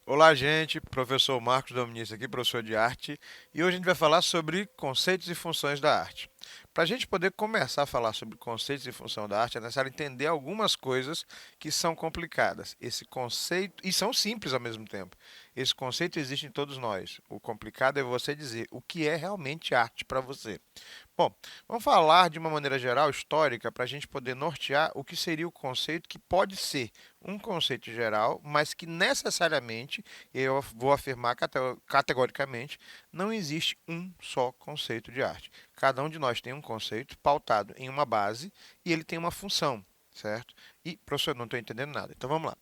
Olá, gente. Professor Marcos Dominici aqui, professor de arte, e hoje a gente vai falar sobre conceitos e funções da arte. Para a gente poder começar a falar sobre conceitos e função da arte, é necessário entender algumas coisas que são complicadas. Esse conceito, e são simples ao mesmo tempo. Esse conceito existe em todos nós. O complicado é você dizer o que é realmente arte para você. Bom, vamos falar de uma maneira geral, histórica, para a gente poder nortear o que seria o conceito que pode ser um conceito geral, mas que necessariamente, eu vou afirmar categoricamente, não existe um só conceito de arte. Cada um de nós tem um conceito pautado em uma base e ele tem uma função, certo? E, professor, não estou entendendo nada. Então vamos lá.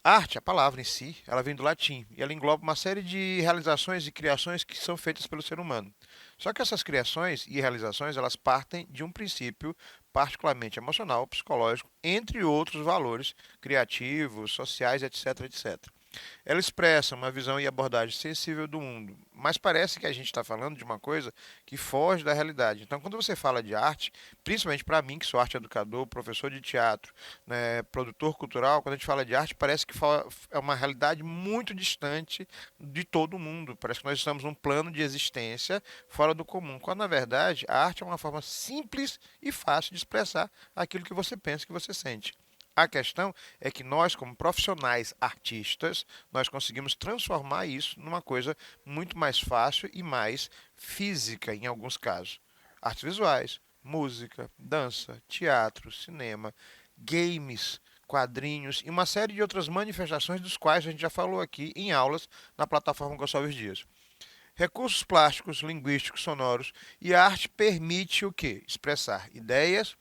Arte, a palavra em si, ela vem do latim e ela engloba uma série de realizações e criações que são feitas pelo ser humano. Só que essas criações e realizações, elas partem de um princípio particularmente emocional, psicológico, entre outros valores criativos, sociais, etc, etc. Ela expressa uma visão e abordagem sensível do mundo, mas parece que a gente está falando de uma coisa que foge da realidade. Então, quando você fala de arte, principalmente para mim, que sou arte educador, professor de teatro, né, produtor cultural, quando a gente fala de arte, parece que é uma realidade muito distante de todo mundo. Parece que nós estamos num plano de existência fora do comum, quando na verdade a arte é uma forma simples e fácil de expressar aquilo que você pensa, que você sente. A questão é que nós, como profissionais artistas, nós conseguimos transformar isso numa coisa muito mais fácil e mais física em alguns casos. Artes visuais, música, dança, teatro, cinema, games, quadrinhos e uma série de outras manifestações dos quais a gente já falou aqui em aulas na plataforma Gonçalves Dias. Recursos plásticos, linguísticos, sonoros e a arte permite o quê? Expressar ideias,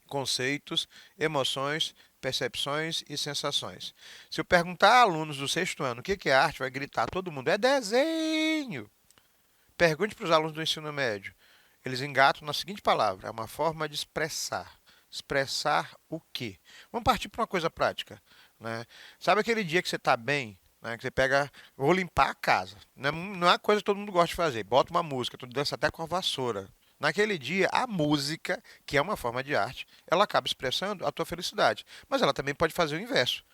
conceitos, emoções, percepções e sensações. Se eu perguntar a alunos do sexto ano o que é arte, vai gritar todo mundo: é desenho! Pergunte para os alunos do ensino médio. Eles engatam na seguinte palavra: é uma forma de expressar. Expressar o quê? Vamos partir para uma coisa prática. Né? Sabe aquele dia que você está bem, né, que você pega, vou limpar a casa. Não é uma coisa que todo mundo gosta de fazer. Bota uma música, tu dança até com a vassoura. Naquele dia, a música, que é uma forma de arte, ela acaba expressando a tua felicidade. Mas ela também pode fazer o inverso.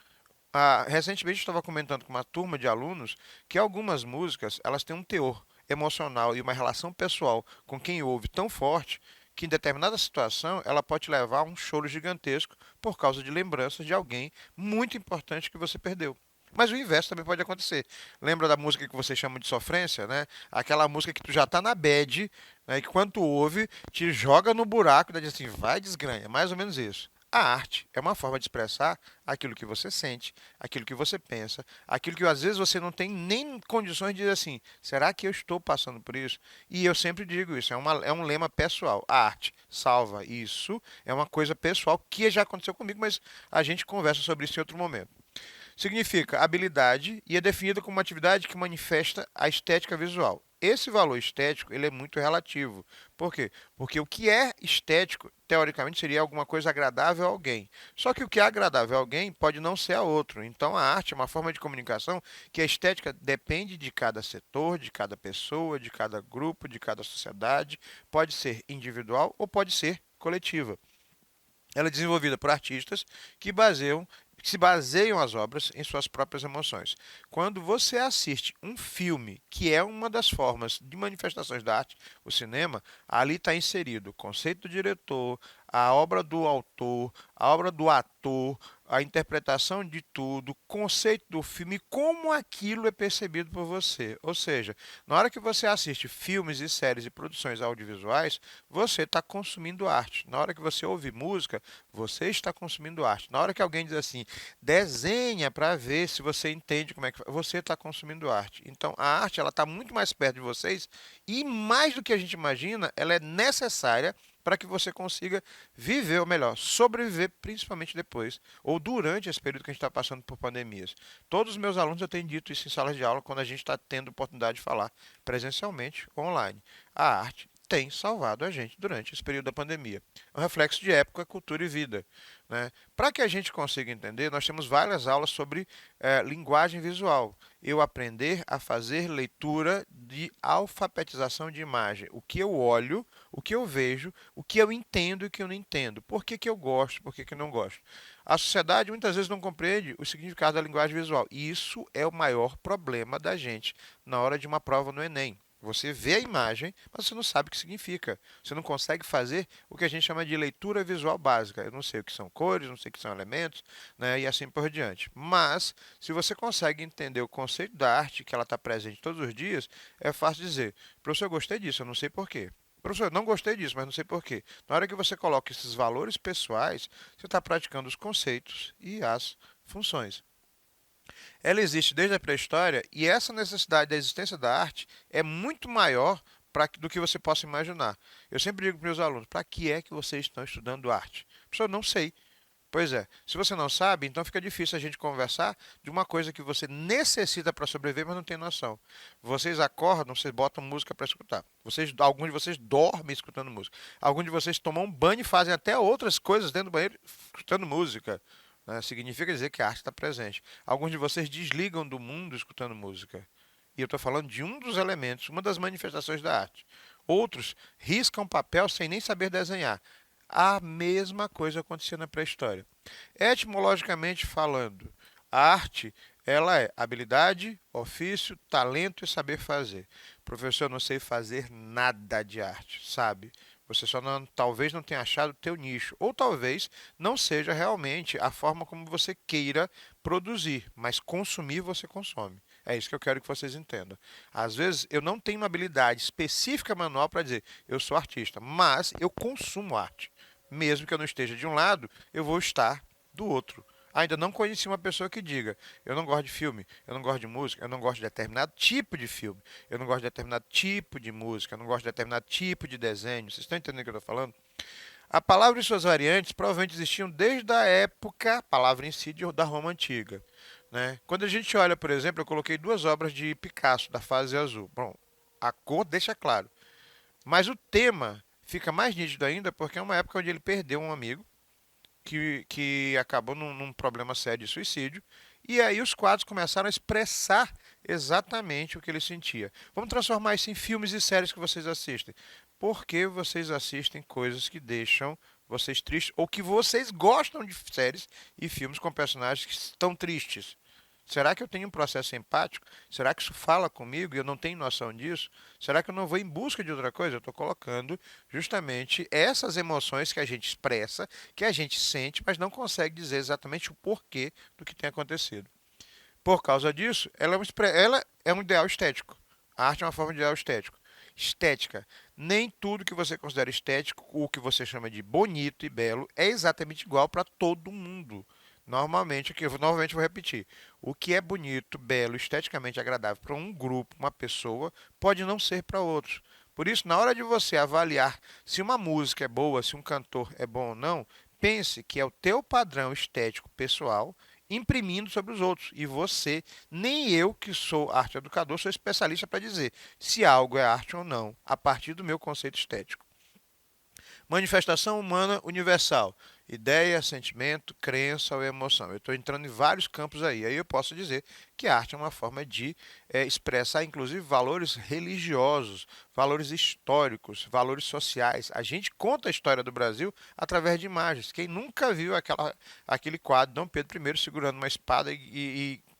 Recentemente eu estava comentando com uma turma de alunos que algumas músicas elas têm um teor emocional e uma relação pessoal com quem ouve tão forte que em determinada situação ela pode te levar a um choro gigantesco por causa de lembranças de alguém muito importante que você perdeu. Mas o inverso também pode acontecer. Lembra da música que você chama de sofrência, né? Aquela música que tu já tá na bad, né? E que quando tu ouve, te joga no buraco e diz assim, vai desgranha. Mais ou menos isso. A arte é uma forma de expressar aquilo que você sente, aquilo que você pensa, aquilo que às vezes você não tem nem condições de dizer assim, será que eu estou passando por isso? E eu sempre digo isso, é um lema pessoal. A arte salva isso, é uma coisa pessoal que já aconteceu comigo, mas a gente conversa sobre isso em outro momento. Significa habilidade e é definida como uma atividade que manifesta a estética visual. Esse valor estético ele é muito relativo. Por quê? Porque o que é estético, teoricamente, seria alguma coisa agradável a alguém. Só que o que é agradável a alguém pode não ser a outro. Então, a arte é uma forma de comunicação que a estética depende de cada setor, de cada pessoa, de cada grupo, de cada sociedade. Pode ser individual ou pode ser coletiva. Ela é desenvolvida por artistas que se baseiam as obras em suas próprias emoções. Quando você assiste um filme, que é uma das formas de manifestações da arte, o cinema, ali está inserido o conceito do diretor, a obra do autor, a obra do ator, a interpretação de tudo, o conceito do filme, como aquilo é percebido por você. Ou seja, na hora que você assiste filmes e séries e produções audiovisuais, você está consumindo arte. Na hora que você ouve música, você está consumindo arte. Na hora que alguém diz assim, desenha para ver se você entende como é que você está consumindo arte. Então, a arte ela está muito mais perto de vocês e mais do que a gente imagina, ela é necessária para que você consiga viver, ou melhor, sobreviver, principalmente depois, ou durante esse período que a gente está passando por pandemias. Todos os meus alunos eu tenho dito isso em salas de aula, quando a gente está tendo oportunidade de falar presencialmente ou online. A arte tem salvado a gente durante esse período da pandemia. É um reflexo de época, cultura e vida. Né? Para que a gente consiga entender, nós temos várias aulas sobre linguagem visual. Eu aprender a fazer leitura de alfabetização de imagem. O que eu olho, o que eu vejo, o que eu entendo e o que eu não entendo. Por que, que eu gosto, por que, que eu não gosto. A sociedade muitas vezes não compreende o significado da linguagem visual. E isso é o maior problema da gente na hora de uma prova no Enem. Você vê a imagem, mas você não sabe o que significa. Você não consegue fazer o que a gente chama de leitura visual básica. Eu não sei o que são cores, não sei o que são elementos, né, e assim por diante. Mas, se você consegue entender o conceito da arte, que ela está presente todos os dias, é fácil dizer: professor, eu gostei disso, eu não sei por quê. Professor, eu não gostei disso, mas não sei por quê. Na hora que você coloca esses valores pessoais, você está praticando os conceitos e as funções. Ela existe desde a pré-história e essa necessidade da existência da arte é muito maior do que você possa imaginar. Eu sempre digo para meus alunos: para que é que vocês estão estudando arte? Professor, eu não sei. Pois é, se você não sabe, então fica difícil a gente conversar de uma coisa que você necessita para sobreviver, mas não tem noção. Vocês acordam, vocês botam música para escutar. Alguns de vocês dormem escutando música. Alguns de vocês tomam um banho e fazem até outras coisas dentro do banheiro escutando música. Né? Significa dizer que a arte está presente. Alguns de vocês desligam do mundo escutando música. E eu estou falando de um dos elementos, uma das manifestações da arte. Outros riscam papel sem nem saber desenhar. A mesma coisa acontecia na pré-história. Etimologicamente falando, a arte ela é habilidade, ofício, talento e saber fazer. Professor, eu não sei fazer nada de arte, sabe? Você só não, talvez não tenha achado o teu nicho, ou talvez não seja realmente a forma como você queira produzir, mas consumir você consome. É isso que eu quero que vocês entendam. Às vezes eu não tenho uma habilidade específica manual para dizer eu sou artista, mas eu consumo arte. Mesmo que eu não esteja de um lado, eu vou estar do outro. Ainda não conheci uma pessoa que diga: eu não gosto de filme, eu não gosto de música, eu não gosto de determinado tipo de filme, eu não gosto de determinado tipo de música, eu não gosto de determinado tipo de desenho. Vocês estão entendendo o que eu estou falando? A palavra e suas variantes provavelmente existiam desde a época, a palavra em si, da Roma Antiga. Né? Quando a gente olha, por exemplo, eu coloquei duas obras de Picasso, da fase azul. Bom, a cor deixa claro. Mas o tema fica mais nítido ainda porque é uma época onde ele perdeu um amigo que acabou num problema sério de suicídio. E aí os quadros começaram a expressar exatamente o que ele sentia. Vamos transformar isso em filmes e séries que vocês assistem. Por que vocês assistem coisas que deixam vocês tristes ou que vocês gostam de séries e filmes com personagens que estão tristes? Será que eu tenho um processo empático? Será que isso fala comigo e eu não tenho noção disso? Será que eu não vou em busca de outra coisa? Eu estou colocando justamente essas emoções que a gente expressa, que a gente sente, mas não consegue dizer exatamente o porquê do que tem acontecido. Por causa disso, ela é um ideal estético. A arte é uma forma de ideal estético. Estética. Nem tudo que você considera estético, o que você chama de bonito e belo, é exatamente igual para todo mundo. Normalmente, aqui, novamente vou repetir. O que é bonito, belo, esteticamente agradável para um grupo, uma pessoa, pode não ser para outros. Por isso, na hora de você avaliar se uma música é boa, se um cantor é bom ou não, pense que é o teu padrão estético pessoal imprimindo sobre os outros. E você, nem eu que sou arte educador, sou especialista para dizer se algo é arte ou não, a partir do meu conceito estético. Manifestação humana universal. Ideia, sentimento, crença ou emoção. Eu estou entrando em vários campos aí. Aí eu posso dizer que a arte é uma forma de expressar, inclusive, valores religiosos, valores históricos, valores sociais. A gente conta a história do Brasil através de imagens. Quem nunca viu aquele quadro, Dom Pedro I segurando uma espada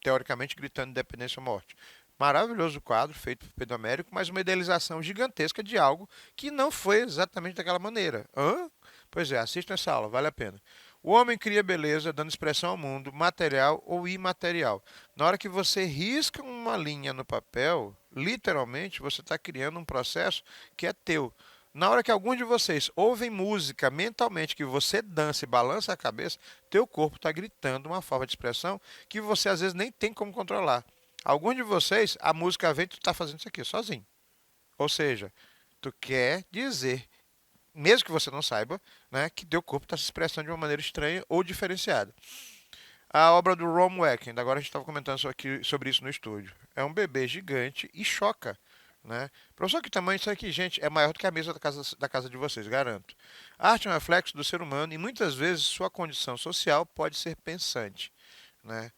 teoricamente, gritando independência ou morte? Maravilhoso quadro feito por Pedro Américo, mas uma idealização gigantesca de algo que não foi exatamente daquela maneira. Hã? Pois é, assista essa aula, vale a pena. O homem cria beleza dando expressão ao mundo, material ou imaterial. Na hora que você risca uma linha no papel, literalmente você está criando um processo que é teu. Na hora que alguns de vocês ouvem música mentalmente, que você dança e balança a cabeça, teu corpo está gritando uma forma de expressão que você às vezes nem tem como controlar. Alguns de vocês, a música vem e tu está fazendo isso aqui sozinho. Ou seja, tu quer dizer, mesmo que você não saiba, né, que teu corpo está se expressando de uma maneira estranha ou diferenciada. A obra do Rom Weekend, agora a gente estava comentando sobre isso no estúdio. É um bebê gigante e choca. Né? Professor, que tamanho isso aqui, gente? É maior do que a mesa da casa de vocês, garanto. A arte é um reflexo do ser humano e muitas vezes sua condição social pode ser pensante. Né?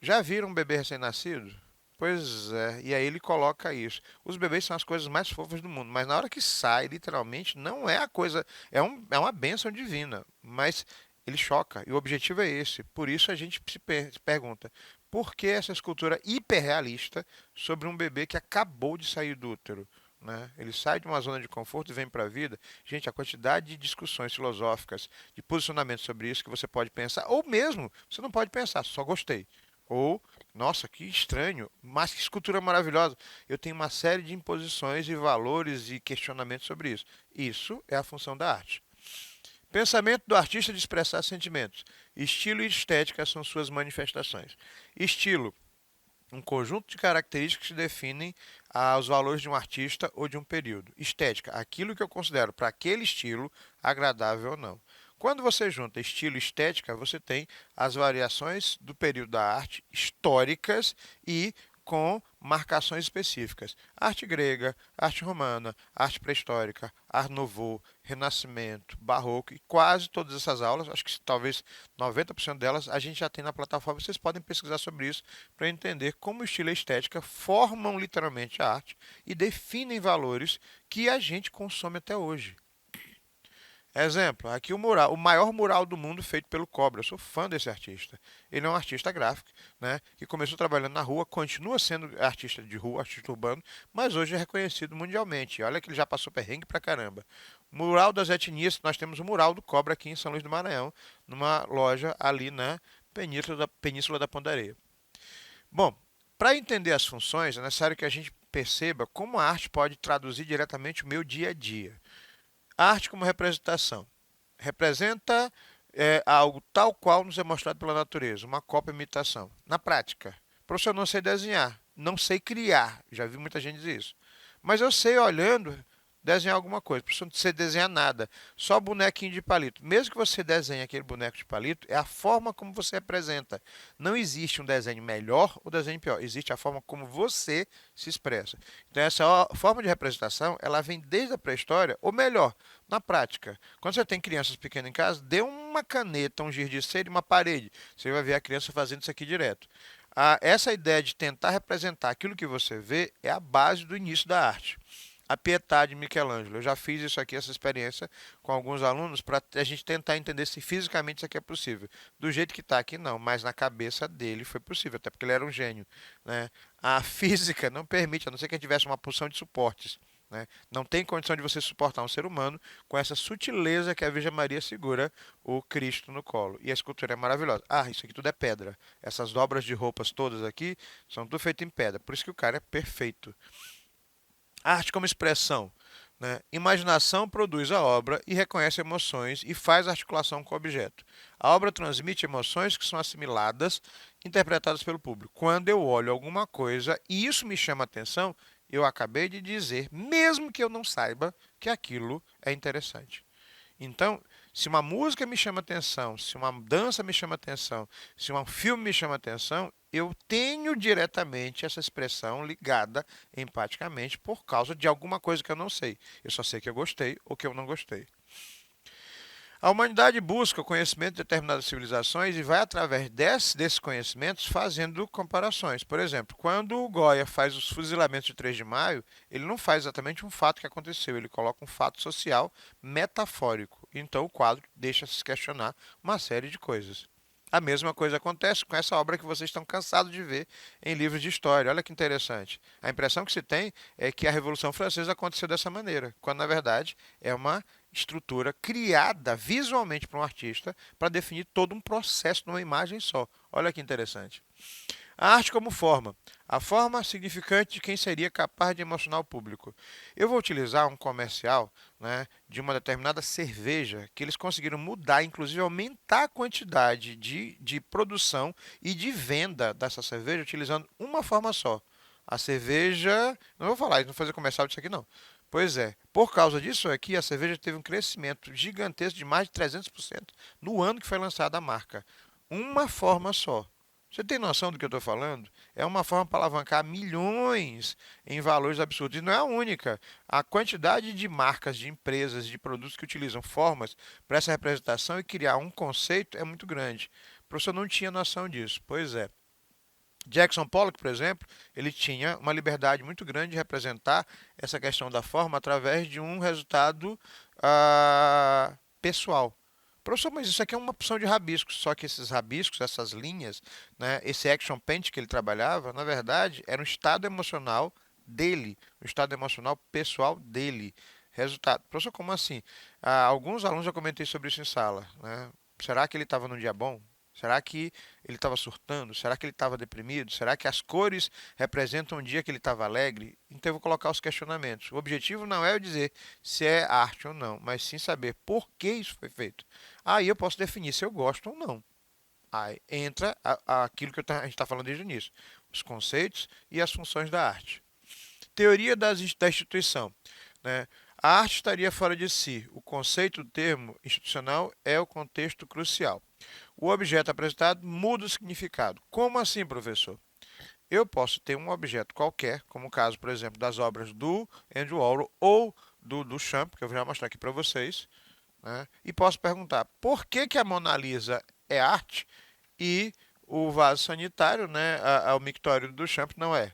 Já viram um bebê recém-nascido? Pois é, e aí ele coloca isso. Os bebês são as coisas mais fofas do mundo, mas na hora que sai, literalmente, não é a coisa. É uma bênção divina, mas ele choca, e o objetivo é esse. Por isso a gente se pergunta: por que essa escultura hiperrealista sobre um bebê que acabou de sair do útero? Né? Ele sai de uma zona de conforto e vem para a vida. Gente, a quantidade de discussões filosóficas, de posicionamento sobre isso que você pode pensar, ou mesmo você não pode pensar, só gostei. Ou, nossa, que estranho, mas que escultura maravilhosa. Eu tenho uma série de imposições e valores e questionamentos sobre isso. Isso é a função da arte. Pensamento do artista de expressar sentimentos. Estilo e estética são suas manifestações. Estilo, um conjunto de características que definem os valores de um artista ou de um período. Estética, aquilo que eu considero para aquele estilo agradável ou não. Quando você junta estilo e estética, você tem as variações do período da arte históricas e com marcações específicas. Arte grega, arte romana, arte pré-histórica, Art Nouveau, Renascimento, Barroco e quase todas essas aulas, acho que talvez 90% delas, a gente já tem na plataforma. Vocês podem pesquisar sobre isso para entender como o estilo e a estética formam literalmente a arte e definem valores que a gente consome até hoje. Exemplo, aqui o mural, o maior mural do mundo feito pelo Cobra. Eu sou fã desse artista. Ele é um artista gráfico, né, que começou trabalhando na rua, continua sendo artista de rua, artista urbano, mas hoje é reconhecido mundialmente. Olha que ele já passou perrengue pra caramba. Mural das etnias, nós temos o mural do Cobra aqui em São Luís do Maranhão, numa loja ali na Península da Pontareia. Bom, para entender as funções, é necessário que a gente perceba como a arte pode traduzir diretamente o meu dia a dia. A arte como representação. Representa algo tal qual nos é mostrado pela natureza, uma cópia imitação. Na prática, professor, eu não sei desenhar, não sei criar, já vi muita gente dizer isso. Mas eu sei, olhando, desenhar alguma coisa. Professor, não sei desenhar nada, só bonequinho de palito. Mesmo que você desenhe aquele boneco de palito, é a forma como você representa. Não existe um desenho melhor ou desenho pior, existe a forma como você se expressa. Então essa forma de representação, ela vem desde a pré-história, ou melhor, na prática. Quando você tem crianças pequenas em casa, dê uma caneta, um giz de cera e uma parede. Você vai ver a criança fazendo isso aqui direto. Essa ideia de tentar representar aquilo que você vê é a base do início da arte. A Pietà de Michelangelo. Eu já fiz isso aqui, essa experiência com alguns alunos, para a gente tentar entender se fisicamente isso aqui é possível. Do jeito que está aqui, não, mas na cabeça dele foi possível, até porque ele era um gênio. Né? A física não permite, a não ser que ele tivesse uma porção de suportes. Né? Não tem condição de você suportar um ser humano com essa sutileza que a Virgem Maria segura o Cristo no colo. E a escultura é maravilhosa. Ah, isso aqui tudo é pedra. Essas dobras de roupas todas aqui são tudo feito em pedra. Por isso que o cara é perfeito. Arte como expressão. Né? Imaginação produz a obra e reconhece emoções e faz articulação com o objeto. A obra transmite emoções que são assimiladas, interpretadas pelo público. Quando eu olho alguma coisa e isso me chama a atenção, eu acabei de dizer, mesmo que eu não saiba, que aquilo é interessante. Então, se uma música me chama atenção, se uma dança me chama atenção, se um filme me chama atenção, eu tenho diretamente essa expressão ligada empaticamente por causa de alguma coisa que eu não sei. Eu só sei que eu gostei ou que eu não gostei. A humanidade busca o conhecimento de determinadas civilizações e vai, através desses conhecimentos, fazendo comparações. Por exemplo, quando o Goya faz os fuzilamentos de 3 de maio, ele não faz exatamente um fato que aconteceu, ele coloca um fato social metafórico. Então o quadro deixa se questionar uma série de coisas. A mesma coisa acontece com essa obra que vocês estão cansados de ver em livros de história. Olha que interessante. A impressão que se tem é que a Revolução Francesa aconteceu dessa maneira, quando na verdade é uma estrutura criada visualmente por um artista para definir todo um processo numa imagem só. Olha que interessante. A arte como forma. A forma significante de quem seria capaz de emocionar o público. Eu vou utilizar um comercial, né, de uma determinada cerveja que eles conseguiram mudar, inclusive aumentar a quantidade de produção e de venda dessa cerveja utilizando uma forma só. A cerveja. Não vou falar, não vou fazer comercial disso aqui não. Pois é, por causa disso aqui, a cerveja teve um crescimento gigantesco de mais de 300% no ano que foi lançada a marca. Uma forma só. Você tem noção do que eu estou falando? é uma forma para alavancar milhões em valores absurdos. E não é a única. A quantidade de marcas, de empresas, de produtos que utilizam formas para essa representação e criar um conceito é muito grande. O professor não tinha noção disso. Pois é. Jackson Pollock, por exemplo, ele tinha uma liberdade muito grande de representar essa questão da forma através de um resultado pessoal. Professor, mas isso aqui é uma opção de rabiscos, só que esses rabiscos, essas linhas, né, esse action paint que ele trabalhava, na verdade, era um estado emocional dele, um estado emocional pessoal dele. Resultado. Professor, como assim? Alguns alunos já comentei sobre isso em sala, né? Será que ele estava num dia bom? Será que ele estava surtando? Será que ele estava deprimido? Será que as cores representam um dia que ele estava alegre? Então eu vou colocar os questionamentos. O objetivo não é eu dizer se é arte ou não, mas sim saber por que isso foi feito. Aí eu posso definir se eu gosto ou não. Aí entra aquilo que a gente está falando desde o início: os conceitos e as funções da arte. Teoria da instituição. Né? A arte estaria fora de si. O conceito do termo institucional é o contexto crucial. O objeto apresentado muda o significado. Como assim, professor? Eu posso ter um objeto qualquer, como o caso, por exemplo, das obras do Andy Warhol ou do Duchamp, que eu vou já mostrar aqui para vocês, né? E posso perguntar por que a Mona Lisa é arte e o vaso sanitário, né, o mictório do Duchamp não é.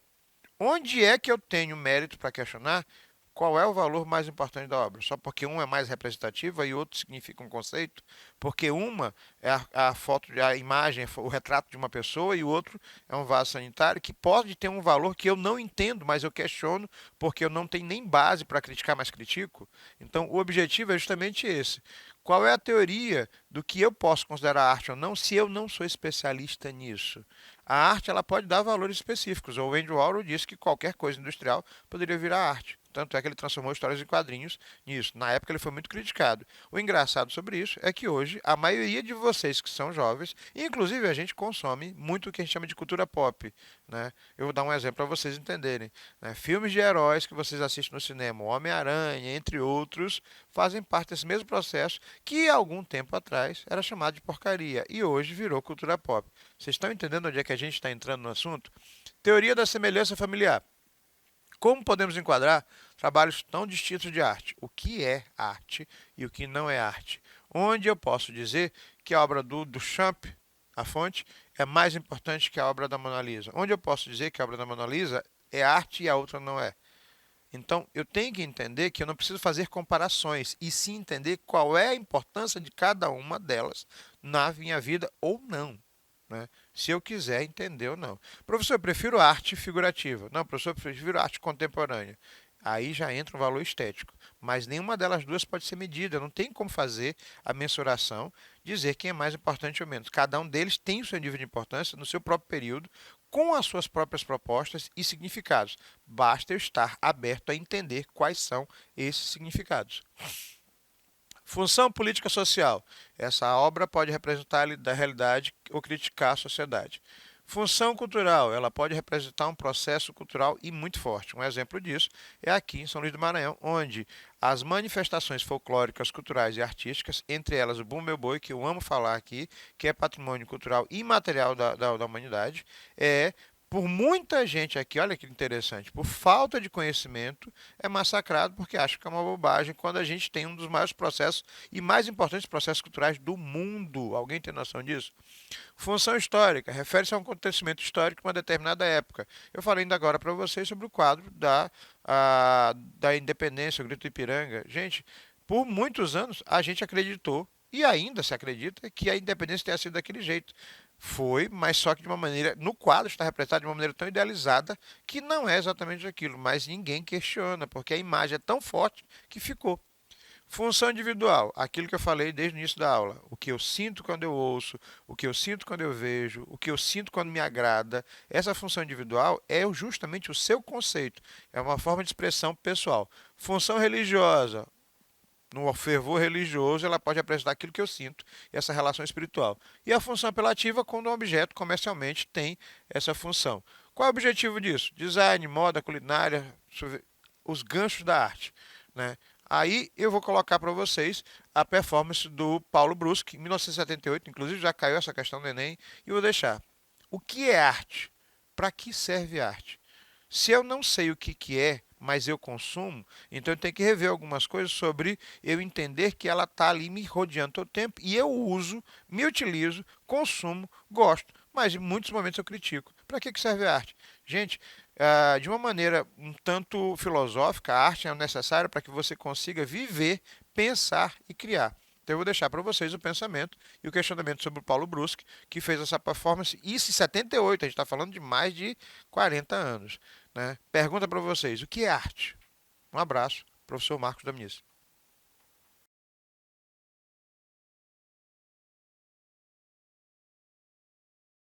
Onde é que eu tenho mérito para questionar qual é o valor mais importante da obra? Só porque um é mais representativa e outro significa um conceito? Porque uma é a foto, a imagem, o retrato de uma pessoa e o outro é um vaso sanitário que pode ter um valor que eu não entendo, mas eu questiono porque eu não tenho nem base para criticar, mas critico. Então, o objetivo é justamente esse. Qual é a teoria do que eu posso considerar arte ou não, se eu não sou especialista nisso? A arte ela pode dar valores específicos. O Andy Warhol disse que qualquer coisa industrial poderia virar arte. Tanto é que ele transformou histórias em quadrinhos nisso. Na época ele foi muito criticado. O engraçado sobre isso é que hoje a maioria de vocês que são jovens, inclusive a gente consome muito o que a gente chama de cultura pop. Né? Eu vou dar um exemplo para vocês entenderem. Né? Filmes de heróis que vocês assistem no cinema, Homem-Aranha, entre outros, fazem parte desse mesmo processo que algum tempo atrás era chamado de porcaria e hoje virou cultura pop. Vocês estão entendendo onde é que a gente está entrando no assunto? Teoria da semelhança familiar. Como podemos enquadrar trabalhos tão distintos de arte? O que é arte e o que não é arte? Onde eu posso dizer que a obra do Duchamp, a fonte, é mais importante que a obra da Mona Lisa? Onde eu posso dizer que a obra da Mona Lisa é arte e a outra não é? Então, eu tenho que entender que eu não preciso fazer comparações, e sim entender qual é a importância de cada uma delas na minha vida ou não. Né? Se eu quiser entender ou não. Professor, eu prefiro arte figurativa. Não, professor, eu prefiro arte contemporânea. Aí já entra um valor estético. Mas nenhuma delas duas pode ser medida. Não tem como fazer a mensuração, dizer quem é mais importante ou menos. Cada um deles tem o seu nível de importância no seu próprio período, com as suas próprias propostas e significados. Basta eu estar aberto a entender quais são esses significados. Função política social. Essa obra pode representar da realidade ou criticar a sociedade. Função cultural. Ela pode representar um processo cultural e muito forte. Um exemplo disso é aqui em São Luís do Maranhão, onde as manifestações folclóricas, culturais e artísticas, entre elas o Bumba Meu Boi, que eu amo falar aqui, que é patrimônio cultural imaterial da humanidade, é por muita gente aqui, olha que interessante, por falta de conhecimento, é massacrado porque acha que é uma bobagem quando a gente tem um dos maiores processos e mais importantes processos culturais do mundo. Alguém tem noção disso? Função histórica refere-se a um acontecimento histórico de uma determinada época. Eu falei ainda agora para vocês sobre o quadro da independência, o Grito do Ipiranga. Gente, por muitos anos a gente acreditou e ainda se acredita que a independência tenha sido daquele jeito. Foi, mas só que de uma maneira, no quadro está representado de uma maneira tão idealizada que não é exatamente aquilo, mas ninguém questiona, porque a imagem é tão forte que ficou. Função individual, aquilo que eu falei desde o início da aula. O que eu sinto quando eu ouço, o que eu sinto quando eu vejo, o que eu sinto quando me agrada. Essa função individual é justamente o seu conceito, é uma forma de expressão pessoal. Função religiosa, no fervor religioso, ela pode apresentar aquilo que eu sinto, essa relação espiritual. E a função apelativa, quando um objeto comercialmente tem essa função. Qual é o objetivo disso? Design, moda, culinária, os ganchos da arte. Né? Aí eu vou colocar para vocês a performance do Paulo Bruschi, em 1978, inclusive já caiu essa questão do Enem, e vou deixar. O que é arte? para que serve arte? Se eu não sei o que, que é, mas eu consumo, então eu tenho que rever algumas coisas sobre eu entender que ela está ali me rodeando todo o tempo e eu uso, me utilizo, consumo, gosto, mas em muitos momentos eu critico. Para que, que serve a arte? Gente, de uma maneira um tanto filosófica, a arte é necessária para que você consiga viver, pensar e criar. Então eu vou deixar para vocês o pensamento e o questionamento sobre o Paulo Brusque, que fez essa performance, isso em 78, a gente está falando de mais de 40 anos. Né? Pergunta para vocês, o que é arte? Um abraço, professor Marcos Dominici.